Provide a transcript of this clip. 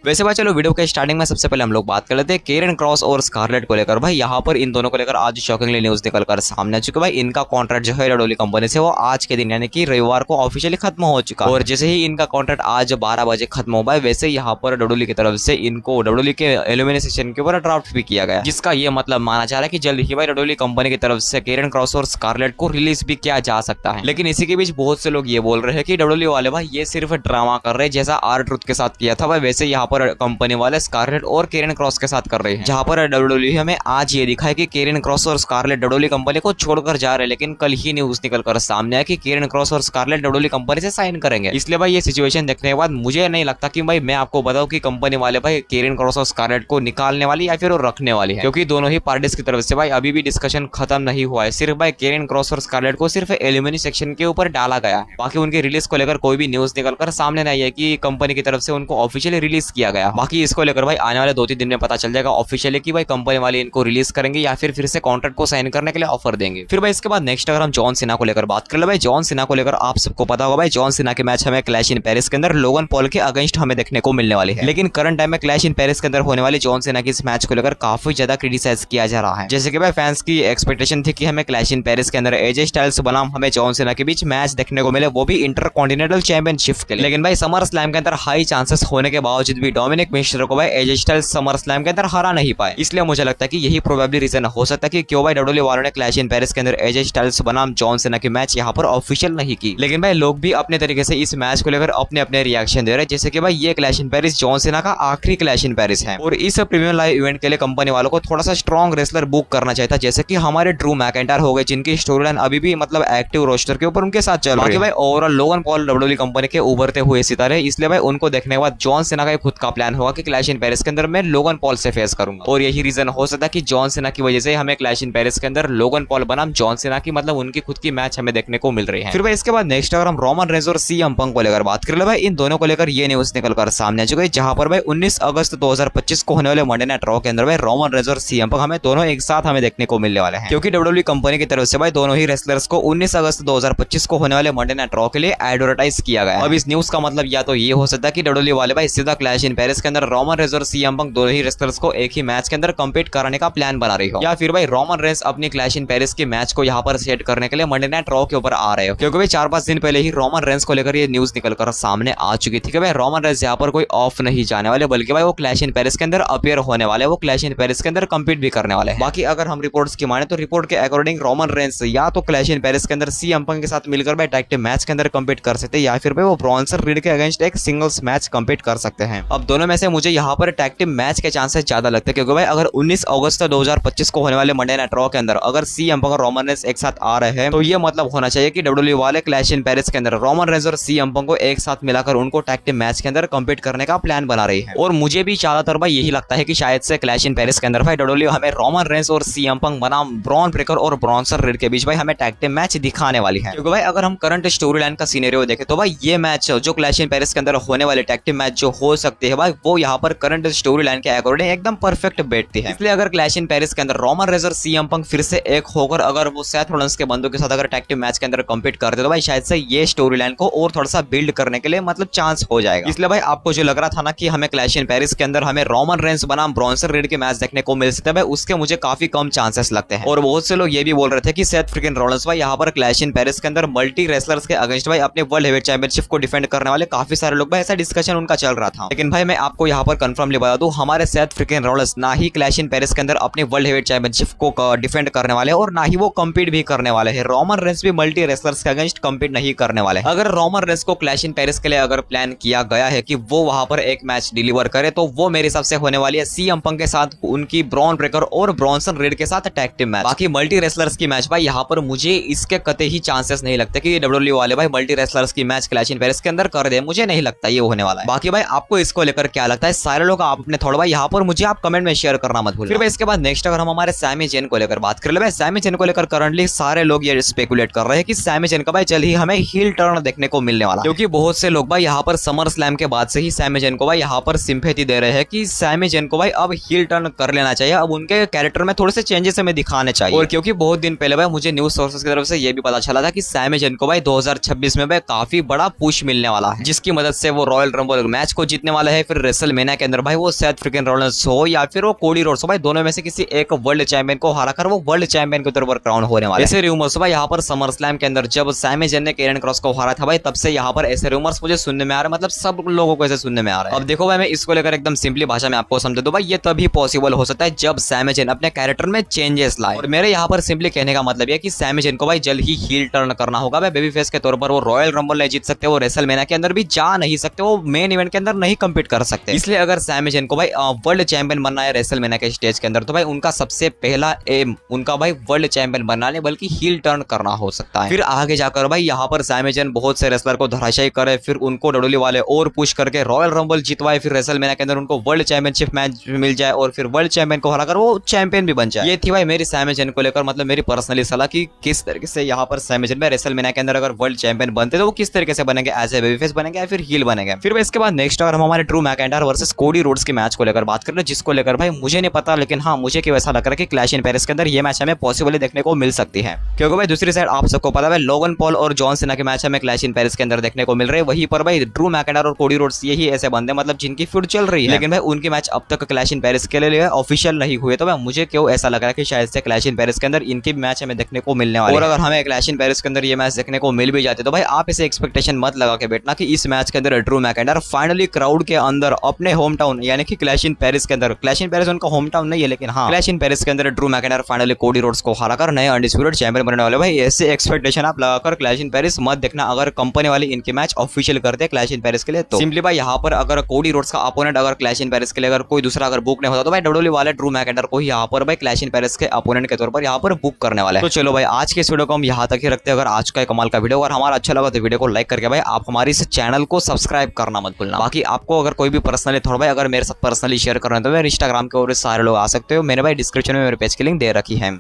वैसे भाई चलो वीडियो के स्टार्टिंग में सबसे पहले हम लोग बात कर लेते हैं केरन क्रॉस और स्कारलेट को लेकर। भाई यहाँ पर इन दोनों को लेकर आज शॉकिंगली न्यूज निकल कर सामने आ चुकी है। भाई इनका कॉन्ट्रैक्ट जो है डब्ल्यूडब्ल्यूई कंपनी से वो आज के दिन यानी कि रविवार को ऑफिशियली खत्म हो चुका है। और जैसे ही इनका कॉन्ट्रैक्ट आज 12 बजे खत्म हो, भाई वैसे यहाँ पर डब्ल्यूडब्ल्यूई की तरफ से इनको डब्ल्यूडब्ल्यूई के एल्यूमिनी सेक्शन के ऊपर ड्राफ्ट भी किया गया, जिसका ये मतलब माना जा रहा है कि जल्द ही भाई डब्ल्यूडब्ल्यूई कंपनी की तरफ से केरन क्रॉस और स्कारलेट को रिलीज भी किया जा सकता है। लेकिन इसी के बीच बहुत से लोग ये बोल रहे हैं कि डब्ल्यूडब्ल्यूई वाले भाई ये सिर्फ ड्रामा कर रहे हैं, जैसा आर ट्रुथ के साथ किया था भाई वैसे यहाँ पर कंपनी वाले स्कारलेट और केरन क्रॉस के साथ कर रहे हैं। जहां पर डब्ल्यूडब्ल्यूई हमें आज ये दिखा है कि केरन क्रॉस और स्कारलेट डब्ल्यूडब्ल्यूई कंपनी को छोड़कर जा रहे हैं, लेकिन कल ही न्यूज निकलकर सामने आया कि केरन क्रॉस और स्कारलेट डब्ल्यूडब्ल्यूई कंपनी से साइन करेंगे। इसलिए भाई ये सिचुएशन देखने के बाद मुझे नहीं लगता कि भाई मैं आपको बताऊं कि कंपनी वाले भाई केरन क्रॉस और स्कारलेट को निकालने वाली या फिर वो रखने वाली है, क्योंकि दोनों ही पार्टीज की तरफ से भाई अभी भी डिस्कशन खत्म नहीं हुआ है। सिर्फ भाई केरन क्रॉस और स्कारलेट को सिर्फ एल्यूमिनी सेक्शन के ऊपर डाला गया है, बाकी उनके रिलीज को लेकर कोई भी न्यूज निकलकर सामने नहीं है कि कंपनी की तरफ से उनको ऑफिशियली रिलीज किया गया। बाकी इसको लेकर भाई आने वाले 2-3 दिन में पता चल जाएगा ऑफिशियली कि भाई कंपनी वाले इनको रिलीज करेंगे या फिर से कॉन्ट्रैक्ट को साइन करने के लिए ऑफर देंगे। फिर भाई इसके बाद नेक्स्ट अगर हम जॉन सीना को लेकर बात कर ले, भाई जॉन सीना को लेकर आप सबको पता होगा भाई जॉन सीना के मैच हमें क्लैश इन पेरिस के अंदर लोगन पॉल के अगेंस्ट हमें देखने को मिलने वाली है। लेकिन करंट टाइम में क्लैश इन पेरिस के अंदर होने वाली जॉन सीना की इस मैच को लेकर काफी ज्यादा क्रिटिसाइज किया जा रहा है। जैसे कि भाई फैंस की एक्सपेक्टेशन थी कि हमें क्लैश इन पेरिस के अंदर एजे स्टाइल्स बनाम हमें जॉन सीना के बीच मैच देखने को मिले, वो भी इंटरकॉन्टिनेंटल चैंपियनशिप के लिए। लेकिन भाई समर स्लैम के अंदर हाई चांसेस होने के बावजूद भी डोमिनिक मिस्टर को भाई एजे स्टाइल्स समर स्लैम के अंदर हरा नहीं पाए। इसलिए मुझे लगता है कि यही प्रोबेबली रीजन हो सकता है कि क्यों भाई डब्ल्यूडब्ल्यूई वालों ने क्लैश इन पेरिस के अंदर एजे स्टाइल्स बनाम जॉन सीना की मैच यहाँ पर ऑफिशियल नहीं की। लेकिन भाई लोग भी अपने तरीके से इस मैच को लेकर अपने अपने रिएक्शन दे रहे हैं, जैसे कि भाई ये clash in Paris John Cena का आखिरी क्लैश इन पेरिस है और इस प्रीमियम लाइव इवेंट के लिए कंपनी वालों को थोड़ा सा स्ट्रॉन्ग रेसलर बुक करना चाहिए था, जैसे कि हमारे ड्रू मैकेंटायर हो गए, जिनकी स्टोरी लाइन अभी भी मतलब एक्टिव रोस्टर के ऊपर उनके साथ चल रही है। भाई overall Logan Paul WWE company के उभरते हुए सितारे, इसलिए भाई उनको देखने के बाद जॉन सीना का खुद का प्लान होगा कि क्लैश इन पेरिस के अंदर मैं लोगन पॉल से फेस करूंगा। और यही रीजन हो सकता है कि जॉन सीना की वजह से हमें क्लैश इन पेरिस के अंदर लोगन पॉल बनाम जॉन सीना की मतलब उनकी खुद की मैच हमें देखने को मिल रही है। फिर भाई इसके बाद नेक्स्ट अगर हम रोमन रेंज और सीएम पंक को लेकर बात कर ले, भाई इन दोनों को लेकर ये न्यूज निकलकर सामने आ चुकी है, जहां पर भाई 19 अगस्त 2025 को होने वाले मंडे नाइट रॉ के अंदर भाई रोमन रेंज और सीएम पंक हमें दोनों एक साथ हमें देखने को मिलने वाले हैं, क्योंकि डब्ल्यूडब्ल्यूई कंपनी की तरफ से भाई दोनों ही रेसलर्स को 19 अगस्त 2025 को होने वाले मंडे नाइट रॉ के लिए एडवर्टाइज किया गया है। अब इस न्यूज का मतलब या तो ये हो सकता है कि डब्ल्यूडब्ल्यूई वाले भाई सीधा क्लैश इन पेरिस के अंदर रोमन रेंज और सीएम पंक दोनों ही रेसलर्स को एक ही मैच के अंदर कम्पीट कराने का प्लान बना रही हो, या फिर भाई रोमन रेंज अपनी क्लैश इन पेरिस के मैच को यहाँ पर सेट करने के लिए मंडे नाइट रॉ के ऊपर आ रहे हो, क्योंकि भाई 4-5 दिन पहले ही रोमन रेंज को लेकर ये न्यूज निकलकर सामने आ चुकी थी कि भाई रोमन रेंज यहाँ पर कोई ऑफ नहीं जाने वाले, बल्कि भाई वो क्लैश इन पेरिस के अंदर अपीयर होने वाले, वो क्लैश इन पेरिस के अंदर कम्पीट भी करने वाले हैं। बाकी अगर हम रिपोर्ट्स की माने तो रिपोर्ट के अकॉर्डिंग रोमन रेंज या तो क्लैश इन पेरिस के अंदर सीएम पंक के साथ मिलकर भाई टैग टीम मैच के अंदर कम्पीट कर सकते हैं, या फिर भाई वो ब्रॉन्सन रीड के अगेंस्ट एक सिंगल्स मैच कम्पीट कर सकते हैं। अब दोनों में से मुझे यहाँ पर टैग टीम मैच के चांसेस ज्यादा लगते हैं, क्योंकि भाई अगर 19 अगस्त 2025 को होने वाले मंडे नाइट रॉ के अंदर अगर सीएम पंक और रोमन रेंज एक साथ आ रहे हैं, तो ये मतलब होना चाहिए कि डब्ल्यूडब्ल्यूई वाले क्लैश इन पेरिस के अंदर रोमन रेंज और सीएम पंक को एक साथ मिलाकर उनको टैग टीम मैच के अंदर कम्पीट करने का प्लान बना रही है। और मुझे भी ज्यादातर भाई यही लगता है कि शायद से क्लैश इन पेरिस के अंदर भाई डब्ल्यूडब्ल्यूई हमें रोमन रेंज और सीएम पंक बनाम ब्रॉन ब्रेकर और ब्रॉन्सन रीड के बीच भाई हमें टैग टीम मैच दिखाने वाली है, क्योंकि भाई अगर हम करंट स्टोरी लाइन का सिनेरियो देखें तो भाई ये मैच जो क्लैश इन पेरिस के अंदर होने वाले टैग टीम मैच जो हो सकते हैं भाई वो यहाँ पर करंट स्टोरी लाइन के अकॉर्डिंग एकदम परफेक्ट बैठती है। इसलिए अगर क्लैश इन पेरिस के अंदर रोमन रेंज और सीएम पंक फिर से एक होकर अगर वो सेथ रॉलिंस के बंदों के साथ अगर टैग टीम मैच के अंदर कम्पीट करते तो भाई शायद से ये स्टोरी लाइन को और थोड़ा सा बिल्ड करने के लिए मतलब चांस हो जाएगा। इसलिए भाई आपको जो लग रहा था ना कि हमें क्लैश इन पेरिस के अंदर हमें रोमन रेंज बनाम ब्रॉन्सन रीड के मैच देखने को मिल सकते हैं, भाई उसके मुझे काफी कम चांसेस लगते हैं। और बहुत से लोग ये भी बोल रहे थे कि सेथ फ्रीकिंग रॉलिंस भाई यहाँ पर क्लैश इन पेरिस के अंदर मल्टी रेसलर्स के अगेंस्ट भाई अपने वर्ल्ड हेवीवेट चैंपियनशिप को डिफेंड करने वाले काफी सारे लोग भाई ऐसा डिस्कशन उनका चल रहा था। लेकिन भाई मैं आपको यहाँ पर कंफर्मली बता दूं, हमारे सेथ फ्रीकिंग रॉलिंस ना ही क्लैश इन पेरिस के अंदर अपने वर्ल्ड हेवीवेट चैंपियनशिप को डिफेंड करने वाले और ना ही वो कम्पीट भी करने वाले हैं। रोमन रेंज भी मल्टी रेसलर्स के अगेंस्ट कम्पीट नहीं करने वाले हैं। अगर रोमन रेंज को क्लैश इन पेरिस के लिए अगर प्लान किया गया है कि वो वहां पर एक मैच डिलीवर करे, तो वो मेरे हिसाब से होने वाली है सीएम पंक के साथ उनकी ब्रॉन ब्रेकर और ब्रॉन्सन रीड के साथ टैग टीम मैच। बाकी मल्टी रेसलर्स की मैच भाई यहाँ पर मुझे इसके कतई ही चांसेस नहीं लगते कि डब्ल्यूडब्ल्यूई वाले भाई मल्टी रेसलर्स की मैच क्लैश इन पेरिस के अंदर कर दे, मुझे नहीं लगता ये होने वाला है। बाकी भाई आपको इसको लेकर क्या लगता है, सारे लोग आप अपने थोड़ा भाई यहाँ पर मुझे आप कमेंट में शेयर करना मत भूलिए। फिर भाई इसके बाद नेक्स्ट अगर हम हमारे सैमी जेन को लेकर बात कर ले, भाई सैमी जेन को लेकर करंटली सारे लोग ये स्पेकुलेट कर रहे हैं कि सैमी जेन का भाई जल्द ही हमें हील टर्न देखने को मिलने वाला, क्योंकि बहुत से लोग भाई यहाँ पर समर स्लैम के बाद से ही सैमी जेन को भाई यहाँ पर सिंपैथी दे रहे हैं कि सैमी जेन को भाई अब हील टर्न कर लेना चाहिए, अब उनके कैरेक्टर में थोड़े से चेंजेस हमें दिखाने चाहिए। और क्योंकि बहुत दिन पहले भाई मुझे न्यूज सोर्सेस की तरफ से ये भी पता चला था कि सैमी जेन को भाई 2026 में भाई काफी बड़ा पुश मिलने वाला है, जिसकी मदद से वो रॉयल रंबल मैच को जीतने वाले है फिर रेसलमेनिया के अंदर भाई वो सेथ फ्रीकिंग रॉलिंस हो या फिर वो कोडी रोड्स हो, भाई दोनों में से किसी एक वर्ल्ड चैंपियन को हराकर वो वर्ल्ड चैंपियन के तौर पर क्राउन होने वाला है। ऐसे रूमर्स भाई यहाँ पर समर स्लैम के अंदर जब सैमी ज़ेन ने केरन क्रॉस को हरा था भाई, तब से यहाँ पर ऐसे रूमर्स मुझे सुनने में आ रहे हैं, मतलब सब लोगों को ऐसे सुनने में आ रहा है। अब देखो भाई मैं इसको लेकर एकदम सिंपली भाषा में आपको समझा दूं भाई, ये तभी पॉसिबल हो सकता है जब सैमी ज़ेन अपने कैरेक्टर में चेंजेस लाए। और मेरे यहाँ पर सिंपली कहने का मतलब ये कि सैमी ज़ेन को भाई जल्द ही हील टर्न करना होगा भाई, बेबी फेस के तौर पर वो रॉयल रंबल नहीं जीत सकते, वो रेसलमेनिया के अंदर भी जा नहीं सकते, वो मेन इवेंट के अंदर नहीं कम्पीट कर सकते। इसलिए अगर सैमी ज़ेन को भाई वर्ल्ड चैंपियन बनना है रेसलमेनिया के स्टेज के अंदर, तो भाई उनका सबसे पहला एम उनका भाई वर्ल्ड चैंपियन बनना नहीं बल्कि हील टर्न करना हो सकता है। फिर आगे जाकर भाई यहाँ पर सैमी ज़ेन बहुत से रेसलर को धराशायी करे, फिर उनको डब्ल्यूडब्ल्यूई वाले और पुश करके रॉयल रंबल जीतवाए, फिर रेसलमेनिया के अंदर उनको वर्ल्ड चैंपियनशिप मैच मिल जाए और फिर वर्ल्ड चैंपियन को हराकर वो चैंपियन भी बन जाए। ये थी भाई मेरी सैमी ज़ेन को लेकर मतलब मेरी पर्सनली सलाह कि किस तरीके से यहाँ पर सैमी ज़ेन रेसलमेनिया के अंदर अगर वर्ल्ड चैंपियन बनते तो वो किस तरीके से बनेंगे, एज ए बेबी फेस बनेंगे या फिर हील बनेंगे। फिर इसके बाद नेक्स्ट अगर हम हमारे Drew McIntyre versus Cody Rhodes के मैच को लेकर बात कर रहे हैं, जिसको लेकर भाई मुझे नहीं पता, लेकिन हाँ मुझे क्यों ऐसा लग रहा है कि क्लैश इन पेरिस के अंदर ये मैच हमें पॉसिबली देखने को मिल सकती है, क्योंकि भाई दूसरी साइड आप सबको पता है लोगन पॉल और जॉन सीना के मैच हमें क्लैश इन पेरिस के अंदर देखने को मिल रहे हैं। वहीं पर भाई ड्रू मैकिंटायर और कोडी रोड्स यही ऐसे बंदे मतलब जिनकी फ्यूड चल रही है, लेकिन भाई उनके मैच अब तक क्लैश इन पेरिस के लिए ऑफिशियल नहीं हुए, तो भाई मुझे क्यों ऐसा लग रहा है कि शायद से क्लैश इन पेरिस के अंदर इनके मैच हमें देखने को मिलने वाले हैं। और अगर हमें क्लैश इन पेरिस के अंदर ये मैच देखने को मिल भी जाते तो भाई आप इसे एक्सपेक्टेशन मत लगा के बैठना कि इस मैच के अंदर ड्रू मैकिंटायर फाइनली क्राउड के अंदर अपने होम टाउन यानी कि क्लैश इन पेरिस के अंदर, क्लैश इन पेरिस उनका होम टाउन नहीं है लेकिन हाँ क्लैश इन पेरिस के अंदर Drew McIntyre finally Cody Rhodes को हराकर नए अनडिस्प्यूटेड चैंपियन बनने वाले। भाई ऐसे एक्सपेक्टेशन आप लगाकर क्लैश इन पेरिस मत देखना अगर कंपनी वाले इनके मैच ऑफिशियल करते हैं क्लैश इन पेरिस के लिए। तो सिंपली भाई यहाँ पर अगर कोडी रोड्स का अपोनेंट अगर क्लैश इन पेरिस के लिए अगर कोई दूसरा अगर बुक नहीं होता तो भाई डब्ल्यूडब्ल्यूई वाले ड्रू मैकिंटायर को यहाँ पर भाई क्लैश इन पेरिस के अपोनेंट के तौर पर यहाँ पर बुक करने वाले हैं। तो चलो भाई आज के इस वीडियो को हम यहाँ तक ही रखते हैं। अगर आज का कमाल का वीडियो अगर हमारा अच्छा लगा तो वीडियो को लाइक करके भाई आप हमारे इस चैनल को सब्सक्राइब करना मत भूलना। बाकी आपको अगर कोई भी पर्सनली थोड़ा भाई अगर मेरे साथ पर्सनली शेयर करना है तो मेरे इंस्टाग्राम के और सारे लोग आ सकते हो, मैंने भाई डिस्क्रिप्शन में मेरे पेज की लिंक दे रखी है।